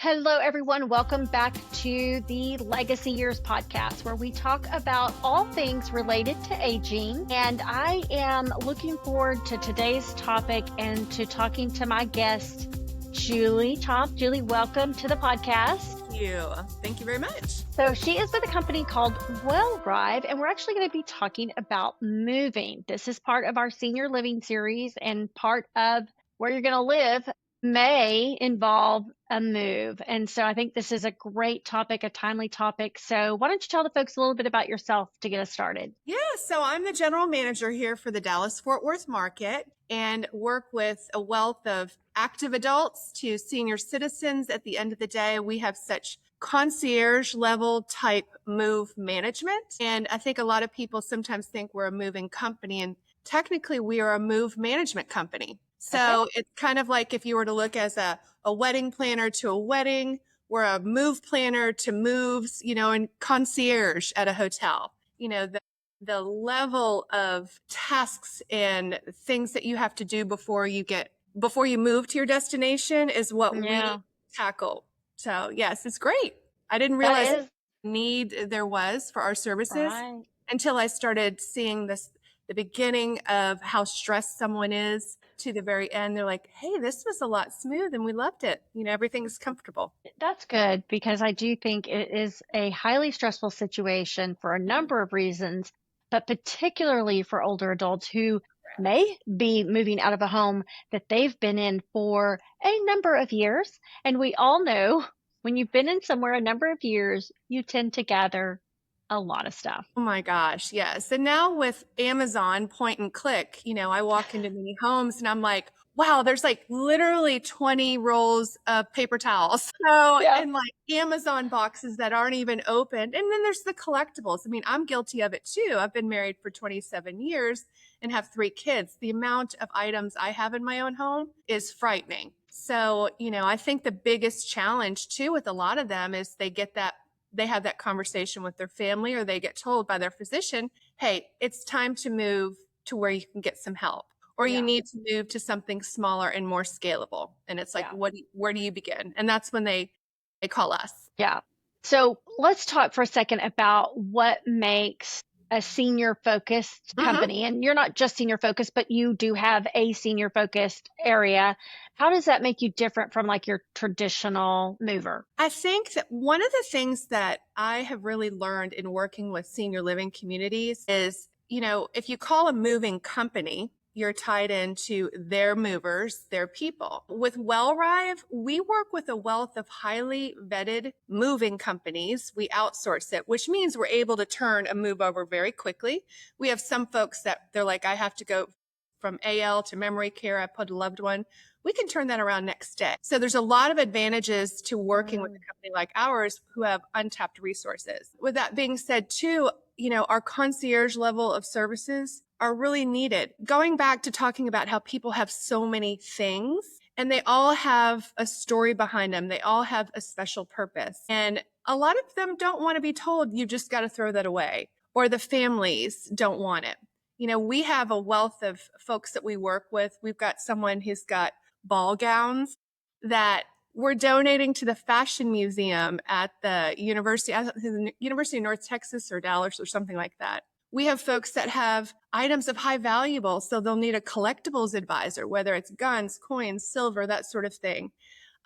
Hello, everyone. Welcome back to the Legacy Years podcast, where we talk about all things related to aging. And I am looking forward to today's topic and to talking to my guest, Julie Chomp. Julie, welcome to the podcast. Thank you very much. So she is with a company called Wellrive, and we're actually going to be talking about moving. This is part of our senior living series, and part of where you're going to live may involve a move. And so I think this is a great topic, a timely topic. So why don't you tell the folks a little bit about yourself to get us started? Yeah, so I'm the general manager here for the Dallas-Fort Worth market and work with a wealth of active adults to senior citizens. At the end of the day, we have such concierge level type move management. And I think a lot of people sometimes think we're a moving company, and technically we are a move management company. So It's kind of like if you were to look as a wedding planner to a wedding, we're a move planner to moves, and concierge at a hotel. The level of tasks and things that you have to do before you move to your destination is what we tackle. So yes, it's great. I didn't realize the need there was for our services until I started seeing the beginning of how stressed someone is to the very end. They're like, hey, this was a lot smooth and we loved it. Everything's comfortable. That's good, because I do think it is a highly stressful situation for a number of reasons, but particularly for older adults who may be moving out of a home that they've been in for a number of years. And we all know when you've been in somewhere a number of years, you tend to gather a lot of stuff. Oh my gosh, yes. And now with Amazon point and click, I walk into many homes and I'm like, wow, there's like literally 20 rolls of paper towels. And like Amazon boxes that aren't even opened. And then there's the collectibles. I mean, I'm guilty of it too. I've been married for 27 years and have 3 kids. The amount of items I have in my own home is frightening. So, I think the biggest challenge too with a lot of them is they have that conversation with their family, or they get told by their physician, hey, it's time to move to where you can get some help, or you need to move to something smaller and more scalable. And it's like, where do you begin? And that's when they call us. Yeah. So let's talk for a second about what makes a senior focused company. And you're not just senior focused, but you do have a senior focused area. How does that make you different from like your traditional mover? I think that one of the things that I have really learned in working with senior living communities is, if you call a moving company, you're tied into their movers, their people. With Wellrive, we work with a wealth of highly vetted moving companies. We outsource it, which means we're able to turn a move over very quickly. We have some folks that they're like, I have to go from AL to memory care. I put a loved one. We can turn that around next day. So there's a lot of advantages to working with a company like ours who have untapped resources. With that being said too, our concierge level of services are really needed. Going back to talking about how people have so many things and they all have a story behind them. They all have a special purpose. And a lot of them don't want to be told you just got to throw that away, or the families don't want it. We have a wealth of folks that we work with. We've got someone who's got ball gowns that we're donating to the fashion museum at the University of North Texas or Dallas or something like that. We have folks that have items of high valuable, so they'll need a collectibles advisor, whether it's guns, coins, silver, that sort of thing.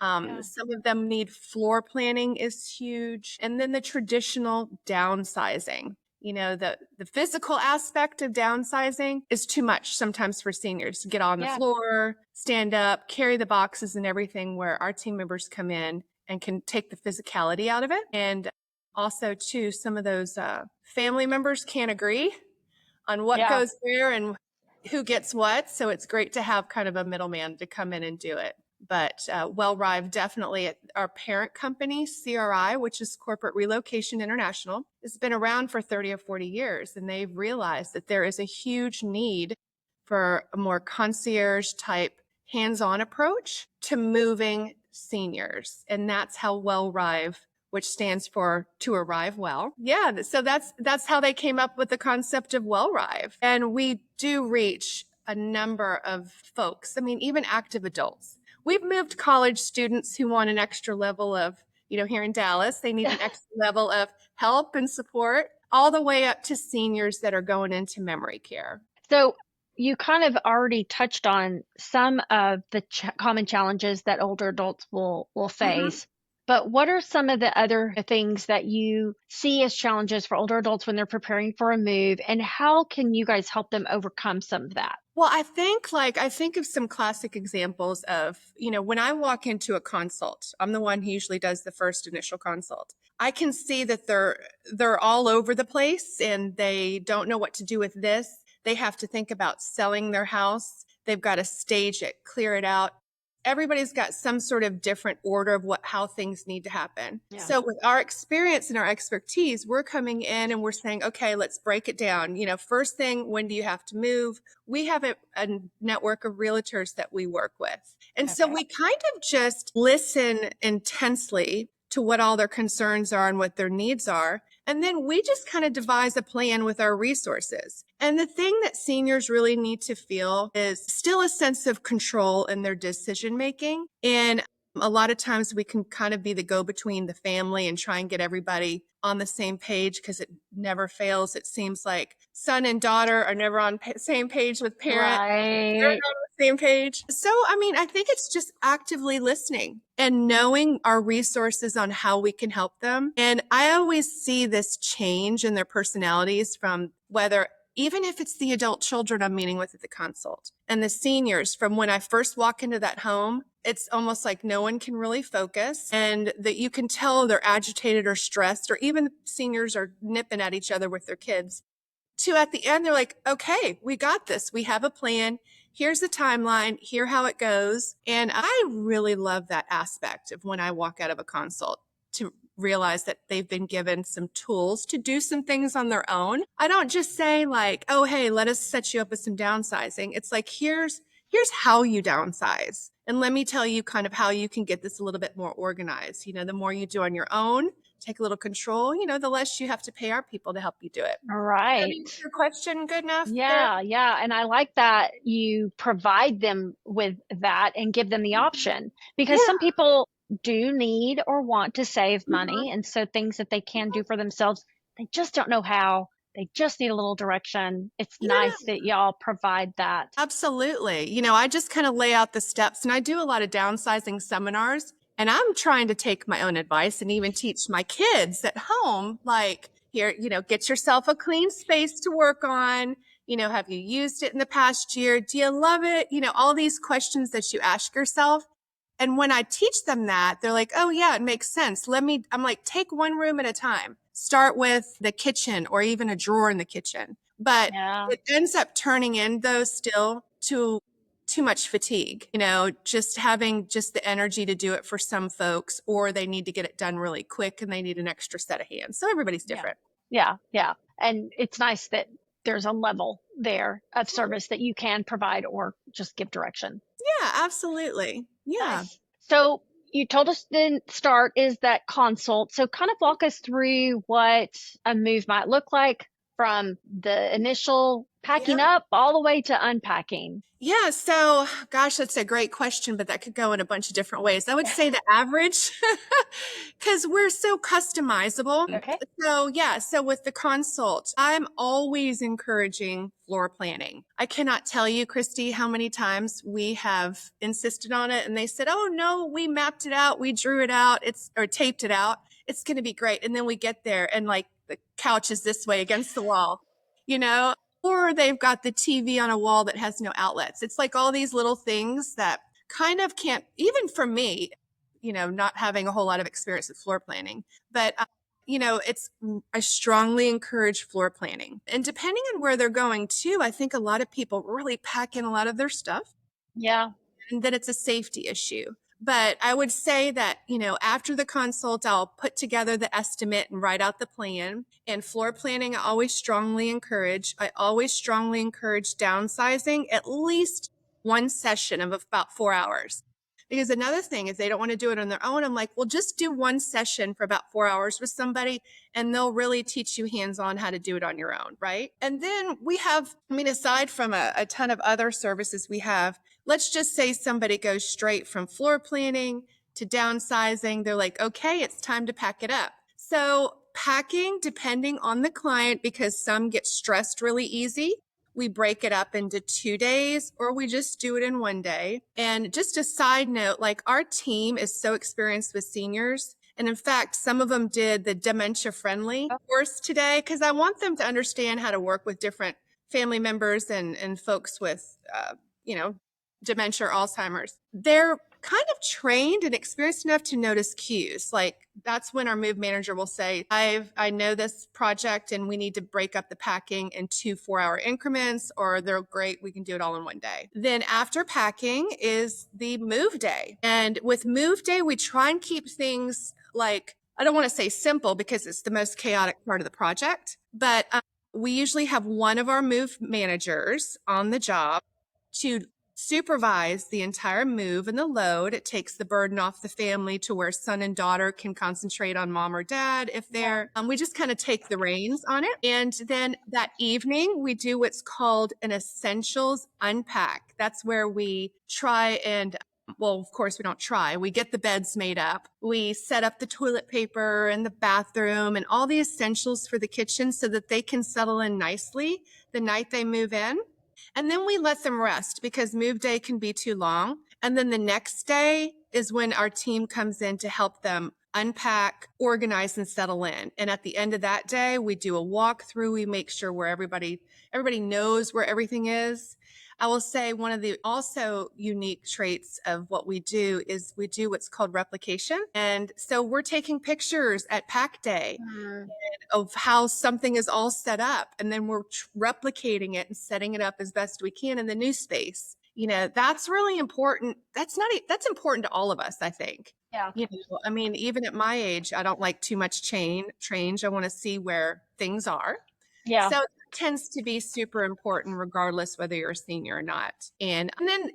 Some of them need floor planning is huge. And then the traditional downsizing. The physical aspect of downsizing is too much sometimes for seniors to get on the floor, stand up, carry the boxes and everything, where our team members come in and can take the physicality out of it. And also too, some of those family members can't agree on what goes where and who gets what. So it's great to have kind of a middleman to come in and do it. But Wellrive, definitely our parent company, CRI, which is Corporate Relocation International, has been around for 30 or 40 years. And they've realized that there is a huge need for a more concierge type hands-on approach to moving seniors. And that's how Wellrive, which stands for To Arrive Well. Yeah, so that's how they came up with the concept of Wellrive. And we do reach a number of folks. I mean, even active adults. We've moved college students who want an extra level of, here in Dallas, they need an extra level of help and support, all the way up to seniors that are going into memory care. So you kind of already touched on some of the common challenges that older adults will Mhm. face. But what are some of the other things that you see as challenges for older adults when they're preparing for a move, and how can you guys help them overcome some of that? Well, I think of some classic examples of, when I walk into a consult, I'm the one who usually does the first initial consult. I can see that they're all over the place and they don't know what to do with this. They have to think about selling their house. They've got to stage it, clear it out. Everybody's got some sort of different order of how things need to happen. Yeah. So with our experience and our expertise, we're coming in and we're saying, okay, let's break it down. First thing, when do you have to move? We have a network of realtors that we work with. And so Okay. we kind of just listen intensely to what all their concerns are and what their needs are. And then we just kind of devise a plan with our resources. And the thing that seniors really need to feel is still a sense of control in their decision making. And a lot of times we can kind of be the go between the family and try and get everybody on the same page, because it never fails. It seems like son and daughter are never on same page with parent. They're Right. not on the same page. So, I mean, I think it's just actively listening and knowing our resources on how we can help them. And I always see this change in their personalities from whether, even if it's the adult children I'm meeting with at the consult and the seniors, from when I first walk into that home, it's almost like no one can really focus, and that you can tell they're agitated or stressed, or even seniors are nipping at each other with their kids, to at the end, they're like, okay, we got this. We have a plan. Here's the timeline. Here how it goes. And I really love that aspect of when I walk out of a consult, to realize that they've been given some tools to do some things on their own. I don't just say like, oh, hey, let us set you up with some downsizing. It's like, here's how you downsize. And let me tell you kind of how you can get this a little bit more organized. The more you do on your own, take a little control, the less you have to pay our people to help you do it. I Right. mean, your question good enough there? Yeah, yeah. And I like that you provide them with that and give them the option, because some Yeah. people do need or want to save Mhm. money. And so things that they can do for themselves, they just don't know how. They just need a little direction. It's Yeah, nice that y'all provide that. absolutely. I just kind of lay out the steps, and I do a lot of downsizing seminars, and I'm trying to take my own advice and even teach my kids at home, like, here, get yourself a clean space to work on. Have you used it in the past year? Do you love it? All these questions that you ask yourself. And when I teach them that, they're like, oh, yeah, it makes sense. I'm like, take one room at a time. Start with the kitchen or even a drawer in the kitchen. But Yeah. it ends up turning in, though, still to too much fatigue, just having just the energy to do it for some folks, or they need to get it done really quick and they need an extra set of hands. So everybody's Yeah. different. Yeah. Yeah. And it's nice that there's a level there of service that you can provide or just give direction. Yeah, absolutely. Yeah. Nice. So you told us the start is that consult. So kind of walk us through what a move might look like from the initial Yeah. packing up all the way to unpacking. Yeah, so gosh, that's a great question, but that could go in a bunch of different ways. I would say the average, because we're so customizable. Okay. So, yeah, so with the consult, I'm always encouraging floor planning. I cannot tell you, Christy, how many times we have insisted on it and they said, oh, no, we mapped it out, we drew it out, or taped it out. It's going to be great. And then we get there and like the couch is this way against the wall, you know? Or they've got the TV on a wall that has no outlets. It's like all these little things that kind of can't, even for me, not having a whole lot of experience with floor planning, but I strongly encourage floor planning. And depending on where they're going to, I think a lot of people really pack in a lot of their stuff, Yeah. and that it's a safety issue. But I would say that, after the consult, I'll put together the estimate and write out the plan. And floor planning, I always strongly encourage downsizing at least one session of about 4 hours. Because another thing, if they don't want to do it on their own, I'm like, well, just do one session for about 4 hours with somebody and they'll really teach you hands-on how to do it on your own, right? And then we have, I mean, aside from a ton of other services we have, let's just say somebody goes straight from floor planning to downsizing. They're like, okay, it's time to pack it up. So packing, depending on the client, because some get stressed really easy, we break it up into 2 days or we just do it in 1 day. And just a side note, like our team is so experienced with seniors. And in fact, some of them did the dementia friendly course today because I want them to understand how to work with different family members and folks with, you know, dementia or Alzheimer's. They're kind of trained and experienced enough to notice cues. Like that's when our move manager will say, I know this project and we need to break up the packing in 2 4-hour increments, or they're great, we can do it all in 1 day. Then after packing is the move day. And with move day, we try and keep things like, I don't want to say simple because it's the most chaotic part of the project, but we usually have one of our move managers on the job to supervise the entire move and the load. It takes the burden off the family to where son and daughter can concentrate on mom or dad if they're, we just kind of take the reins on it. And then that evening, we do what's called an essentials unpack. That's where we try and well, of course, we don't try. We get the beds made up. We set up the toilet paper and the bathroom and all the essentials for the kitchen so that they can settle in nicely the night they move in. And then we let them rest because move day can be too long. And then the next day is when our team comes in to help them unpack, organize, and settle in. And at the end of that day, we do a walkthrough. We make sure where everybody knows where everything is. I will say one of the also unique traits of what we do is we do what's called replication. And so we're taking pictures at pack day of how something is all set up. And then we're replicating it and setting it up as best we can in the new space. You know, that's really important. That's important to all of us, I think. Yeah. You know, I mean, even at my age, I don't like too much change. I want to see where things are. Yeah. So it tends to be super important regardless whether you're a senior or not. And then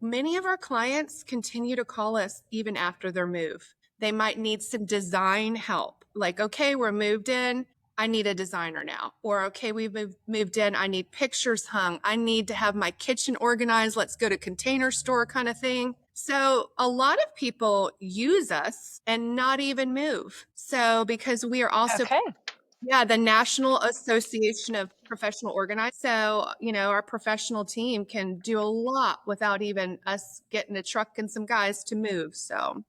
many of our clients continue to call us even after their move. They might need some design help. Like, okay, we're moved in. I need a designer now. Or, okay, we've moved in. I need pictures hung. I need to have my kitchen organized. Let's go to Container Store kind of thing. So a lot of people use us and not even move. So because we are also Okay. the National Association of Professional Organizers. So, you know, our professional team can do a lot without even us getting a truck and some guys to move. So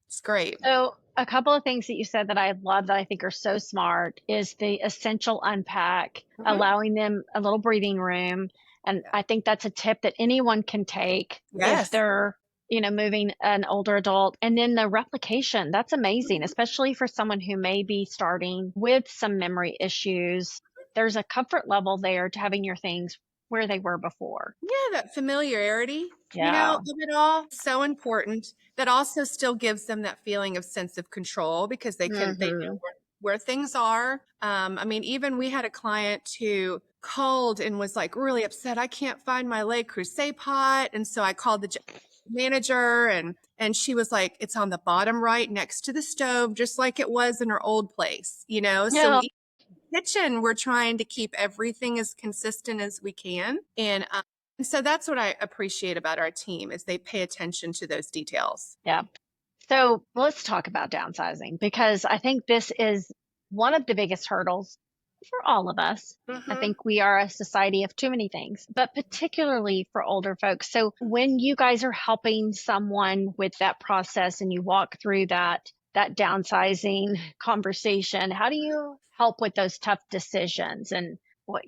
it's great. So, a couple of things that you said that I love that I think are so smart is the essential unpack, Mhm. allowing them a little breathing room. And Yeah. I think that's a tip that anyone can take if Yes. they're, moving an older adult. And then the replication, that's amazing, Mhm. especially for someone who may be starting with some memory issues. There's a comfort level there to having your things where they were before. Yeah, that familiarity, you know, Yeah. of it all, so important. That also still gives them that feeling of sense of control because they know Hmm. where things are. I mean, even we had a client who called and was like really upset. I can't find my Le Creuset pot, and so I called the manager, and she was like, "It's on the bottom right next to the stove, just like it was in her old place." You know, so Yeah. kitchen, we're trying to keep everything as consistent as we can. And so that's what I appreciate about our team is they pay attention to those details. Yeah. So let's talk about downsizing because I think this is one of the biggest hurdles for all of us. I Hmm. think we are a society of too many things, but particularly for older folks. So when you guys are helping someone with that process and you walk through that downsizing conversation, how do you help with those tough decisions and what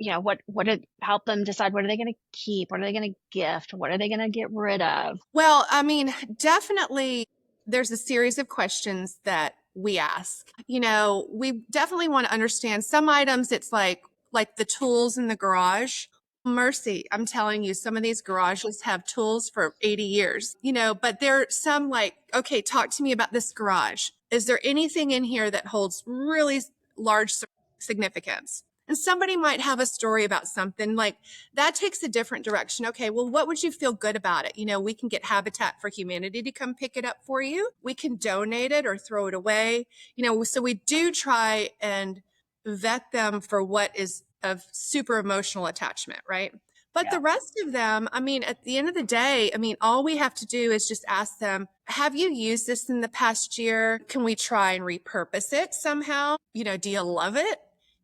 did help them decide what are they going to keep, what are they going to gift, what are they going to get rid of? Well, I mean, definitely there's a series of questions that we ask. You know, we definitely want to understand some items. It's like the tools in the garage. Mercy, I'm telling you, some of these garages have tools for 80 years, you know, but there are some like, okay, talk to me about this garage. Is there anything in here that holds really large significance? And somebody might have a story about something like that takes a different direction. Okay, well, what would you feel good about it? You know, we can get Habitat for Humanity to come pick it up for you. We can donate it or throw it away. You know, so we do try and vet them for what is of super emotional attachment, right? But Yeah. the rest of them, I mean, at the end of the day, I mean, all we have to do is just ask them, have you used this in the past year? Can we try and repurpose it somehow? Do you love it?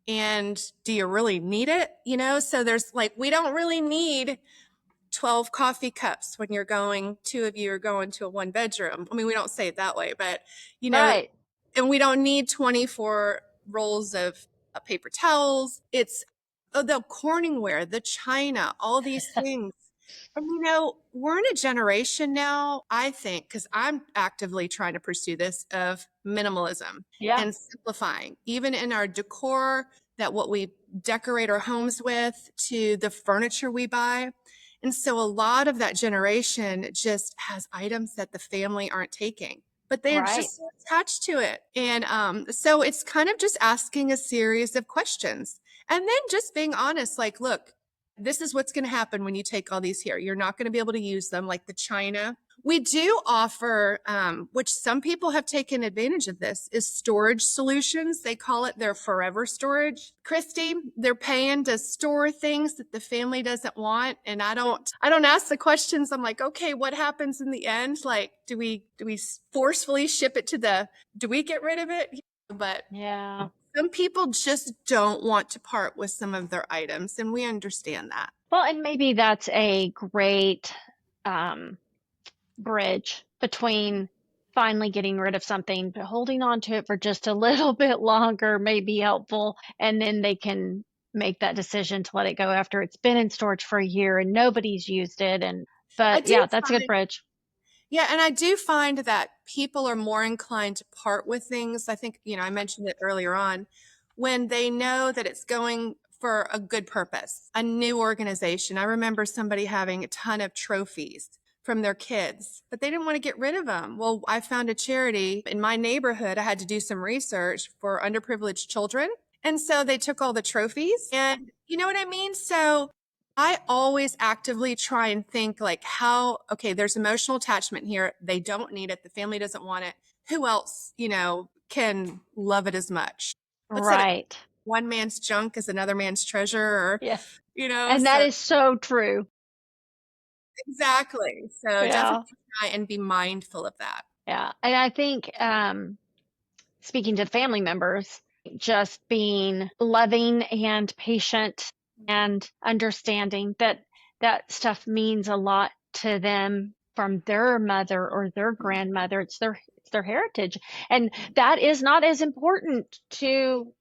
And do you really need it? So there's like, we don't really need 12 coffee cups when two of you are going to a one bedroom. I mean, we don't say it that way, but you know, Right. and we don't need 24 rolls of paper towels. It's the Corningware, the china, all these things. And we're in a generation now, I think, because I'm actively trying to pursue this of minimalism Yeah. and simplifying, even in our decor, that what we decorate our homes with to the furniture we buy. And so a lot of that generation just has items that the family aren't taking, but they're Right. just so attached to it. And so it's kind of just asking a series of questions and then just being honest, like, look, this is what's going to happen when you take all these here. You're not going to be able to use them, like the china. We do offer, which some people have taken advantage of this, is storage solutions. They call it their forever storage. Christy, they're paying to store things that the family doesn't want. And I don't ask the questions. I'm like, okay, what happens in the end? Like, do we forcefully ship it do we get rid of it? But Yeah. some people just don't want to part with some of their items, and we understand that. Well, and maybe that's a great um, bridge between finally getting rid of something, but holding on to it for just a little bit longer may be helpful. And then they can make that decision to let it go after it's been in storage for a year and nobody's used it. I But do yeah, that's a good find bridge. Yeah, and I do find that people are more inclined to part with things. I think, I mentioned it earlier on, when they know that it's going for a good purpose, a new organization. I remember somebody having a ton of trophies from their kids, but they didn't want to get rid of them. Well, I found a charity in my neighborhood. I had to do some research for underprivileged children. And so they took all the trophies, and you know what I mean? So I always actively try and think like okay, there's emotional attachment here. They don't need it. The family doesn't want it. Who else, can love it as much? What's that? Right. One man's junk is another man's treasure, or, Yes. And that so is so true. exactly. So Yeah. definitely try and be mindful of that. Yeah. And I think, speaking to family members, just being loving and patient and understanding that that stuff means a lot to them from their mother or their grandmother. It's their heritage. And that is not as important to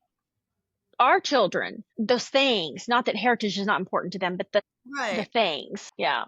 our children. Those things, not that heritage is not important to them, but the Right. things. Yeah.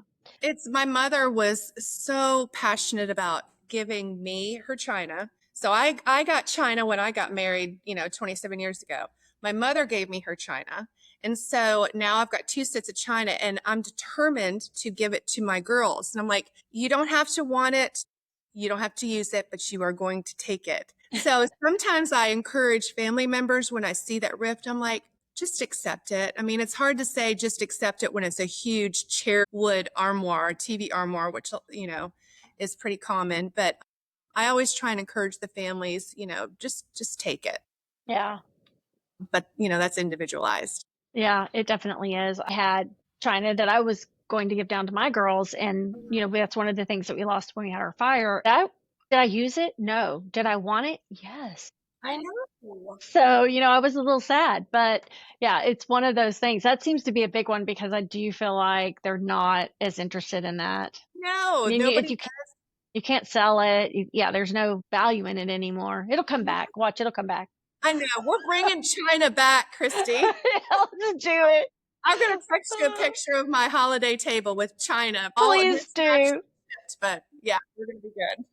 My mother was so passionate about giving me her china. So I got china when I got married, 27 years ago. My mother gave me her china. And so now I've got two sets of china and I'm determined to give it to my girls. And I'm like, you don't have to want it. You don't have to use it, but you are going to take it. So sometimes I encourage family members when I see that rift, I'm like, just accept it. I mean, it's hard to say just accept it when it's a huge chair wood armoire, TV armoire, which, is pretty common. But I always try and encourage the families, just take it. Yeah. But, that's individualized. Yeah, it definitely is. I had china that I was going to give down to my girls, and that's one of the things that we lost when we had our fire. Did I use it? No. Did I want it? Yes. I know. So, I was a little sad, but yeah, it's one of those things. That seems to be a big one because I do feel like they're not as interested in that. I No, mean, nobody. you can't sell it. Yeah, there's no value in it anymore. It'll come back. Watch, it'll come back. I know. We're bringing China back, Christy. Let's do it. I'm going to text you a picture of my holiday table with China, all Please mismatched, do. but yeah, we're going to be good.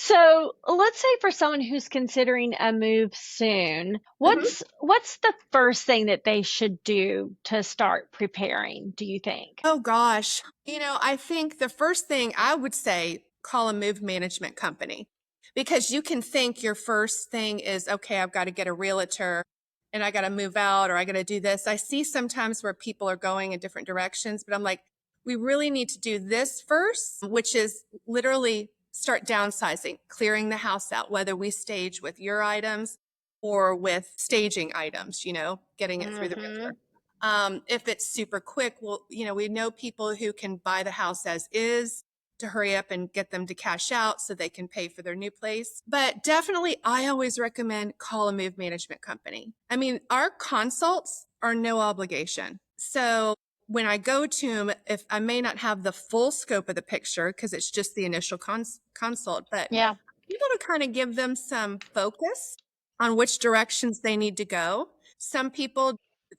So let's say for someone who's considering a move soon, Mhm. what's the first thing that they should do to start preparing, do you think? Oh gosh. I think the first thing I would say, call a move management company, because you can think your first thing is, okay, I've got to get a realtor and I got to move out or I got to do this. I see sometimes where people are going in different directions, but I'm like, we really need to do this first, which is literally start downsizing, clearing the house out, whether we stage with your items or with staging items, getting it through the Mm-hmm. realtor. If it's super quick, well, we know people who can buy the house as is to hurry up and get them to cash out so they can pay for their new place. But definitely, I always recommend call a move management company. I mean, our consults are no obligation. So when I go to them, if I may not have the full scope of the picture because it's just the initial consult, but Yeah. able to kind of give them some focus on which directions they need to go. Some people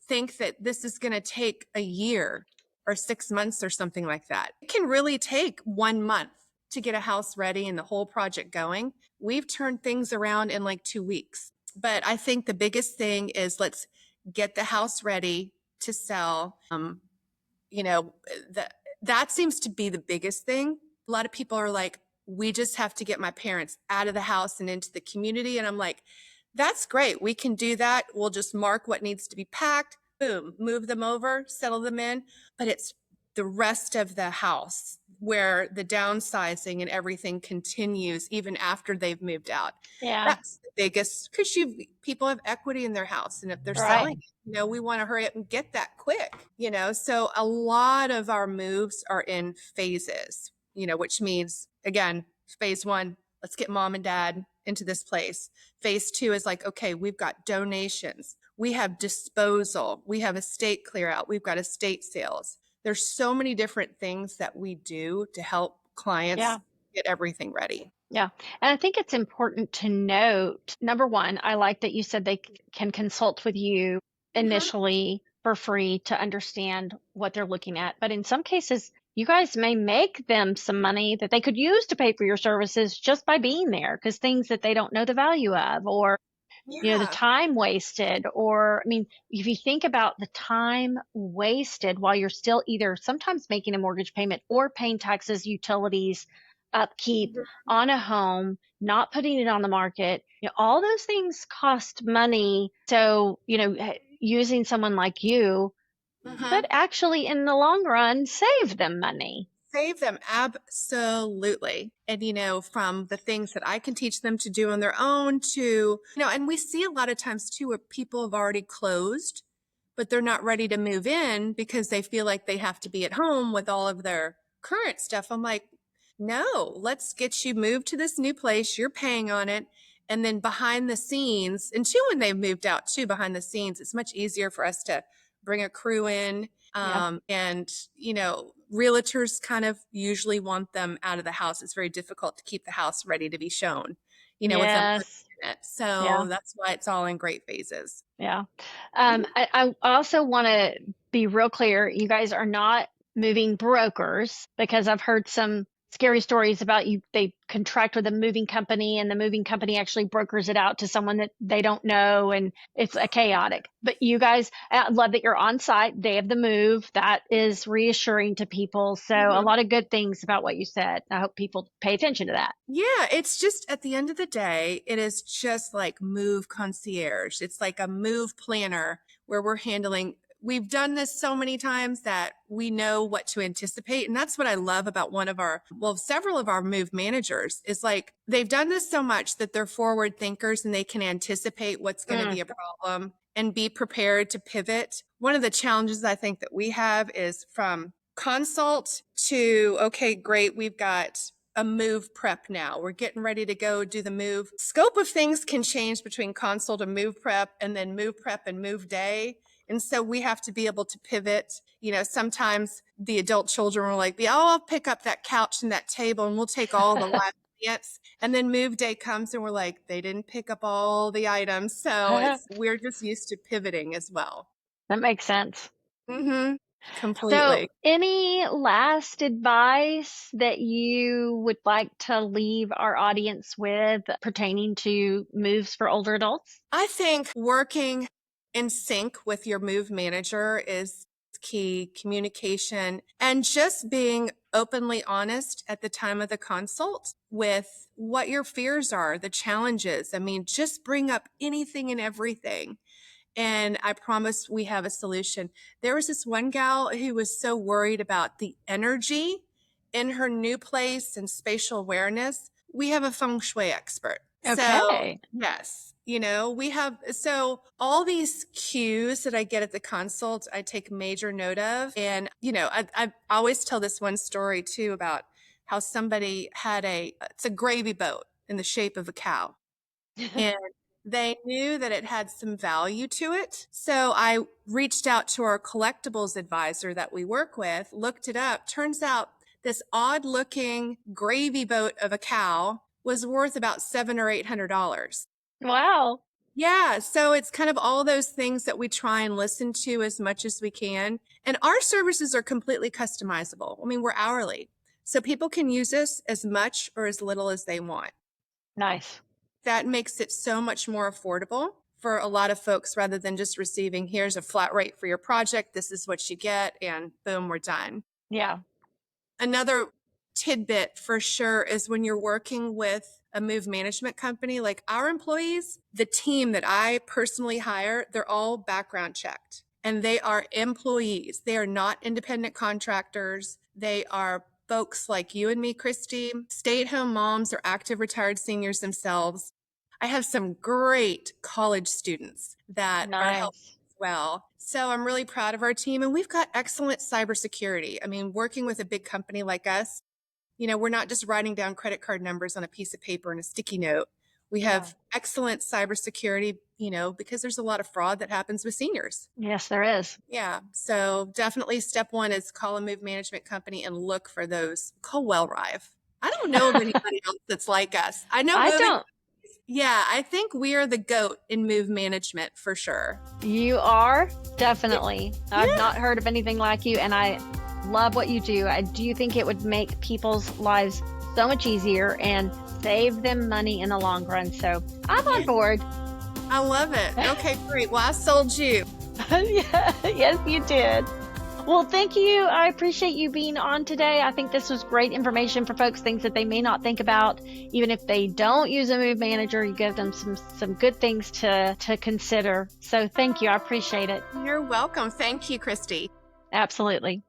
think that this is going to take a year or 6 months or something like that. It can really take 1 month to get a house ready and the whole project going. We've turned things around in like 2 weeks. But I think the biggest thing is let's get the house ready to sell. You know, that that seems to be the biggest thing. A lot of people are like, we just have to get my parents out of the house and into the community. And I'm like, that's great. We can do that. We'll just mark what needs to be packed, boom, move them over, settle them in. But it's the rest of the house where the downsizing and everything continues even after they've moved out. Yeah. That's the biggest because people have equity in their house. And if they're Right. selling, we want to hurry up and get that quick, so a lot of our moves are in phases, which means, again, phase one, let's get mom and dad into this place. Phase two is like, okay, we've got donations, we have disposal, we have estate clear out, we've got estate sales. There's so many different things that we do to help clients Yeah. get everything ready. Yeah. And I think it's important to note, number one, I like that you said they can consult with you Mm-hmm. initially for free to understand what they're looking at. But in some cases, you guys may make them some money that they could use to pay for your services just by being there because things that they don't know the value of, or the Yeah. time wasted, or I mean, if you think about the time wasted while you're still either sometimes making a mortgage payment or paying taxes, utilities, upkeep on a home, not putting it on the market, all those things cost money. So, using someone like you could Mm-hmm. actually, in the long run, save them money. Save them, absolutely. And from the things that I can teach them to do on their own to, and we see a lot of times too where people have already closed, but they're not ready to move in because they feel like they have to be at home with all of their current stuff. I'm like, no, let's get you moved to this new place. You're paying on it. And then behind the scenes, and too, when they've moved out too, behind the scenes, it's much easier for us to bring a crew in. Yeah. And, realtors kind of usually want them out of the house. It's very difficult to keep the house ready to be shown, with them Yes. in it. Yeah. So that's why it's all in great phases. Yeah. I also want to be real clear. You guys are not moving brokers because I've heard some scary stories about they contract with a moving company and the moving company actually brokers it out to someone that they don't know, and it's a chaotic. But you guys, I love that you're on site day of the move. That is reassuring to people. So a Mhm. lot of good things about what you said. I hope people pay attention to that. Yeah, it's just at the end of the day, it is just like move concierge. It's like a move planner where we're handling. We've done this so many times that we know what to anticipate. And that's what I love about several of our move managers is like they've done this so much that they're forward thinkers and they can anticipate what's going to Mm, be a problem and be prepared to pivot. One of the challenges I think that we have is from consult to, okay, great, we've got a move prep now. We're getting ready to go do the move. Scope of things can change between consult and move prep, and then move prep and move day. And so we have to be able to pivot. Sometimes the adult children will like, I'll pick up that couch and that table and we'll take all the last plants. And then move day comes and we're like, they didn't pick up all the items. So that we're just used to pivoting as well. makes sense. Mm-hmm. So, Completely. any last advice that you would like to leave our audience with pertaining to moves for older adults? I think working in sync with your move manager is key. Communication and just being openly honest at the time of the consult with what your fears are, the challenges. I mean, just bring up anything and everything. And I promise we have a solution. There was this one gal who was so worried about the energy in her new place and spatial awareness. We have a feng shui expert. So, Okay. yes, We have, so all these cues that I get at the consult, I take major note of. And, I always tell this one story too about how somebody had it's a gravy boat in the shape of a cow. And they knew that it had some value to it. So I reached out to our collectibles advisor that we work with, looked it up. Turns out this odd looking gravy boat of a cow was worth about $700 or $800. Wow. Yeah, so it's kind of all those things that we try and listen to as much as we can. And our services are completely customizable. I mean, we're hourly. So people can use us as much or as little as they want. Nice. That makes it so much more affordable for a lot of folks rather than just receiving, here's a flat rate for your project, this is what you get, and boom, we're done. Yeah. Another tidbit for sure is when you're working with a move management company, like our employees, the team that I personally hire, they're all background checked and they are employees. They are not independent contractors. They are folks like you and me, Christy, stay-at-home moms or active retired seniors themselves. I have some great college students that are helping Nice. as well. So I'm really proud of our team, and we've got excellent cybersecurity. I mean, working with a big company like us, we're not just writing down credit card numbers on a piece of paper and a sticky note. We Yeah. have excellent cybersecurity, because there's a lot of fraud that happens with seniors. Yes, there is. Yeah. So definitely step one is call a move management company and look for those. Call WellRive. I don't know of anybody else that's like us. I know I moving. don't. Yeah, I think we are the GOAT in move management for sure. You are definitely. I've Yeah. not heard of anything like you, and I love what you do. I do think it would make people's lives so much easier and save them money in the long run. So I'm on board. I love it. Okay, great. Well, I sold you. Yeah, yes, you did. Well, thank you. I appreciate you being on today. I think this was great information for folks, things that they may not think about. Even if they don't use a move manager, you give them some good things to consider. So thank you. I appreciate it. You're welcome. Thank you, Christy. Absolutely.